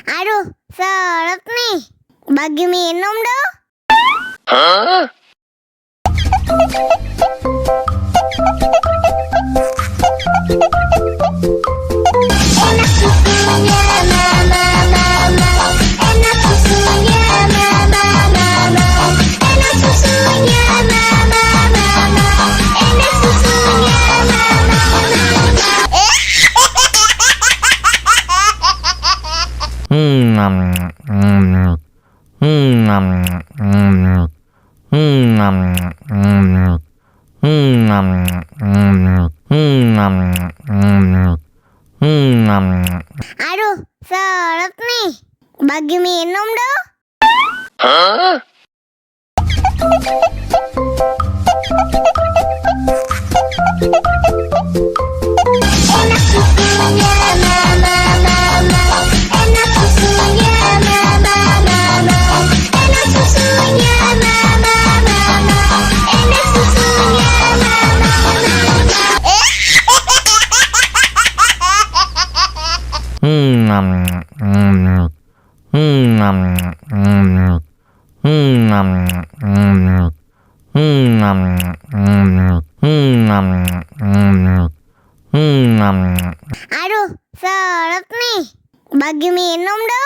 Aduh, seret nih. Bagi minum dong. Enak susunya mama, enak susunya mama, enak susunya mama, enak susunya mama. Aduh, seret nih. Bagi minum dong. Enak susunya mama, enak susunya mama, enak susunya mama, enak susunya mama. Aduh, seret nih. Bagi minum dong.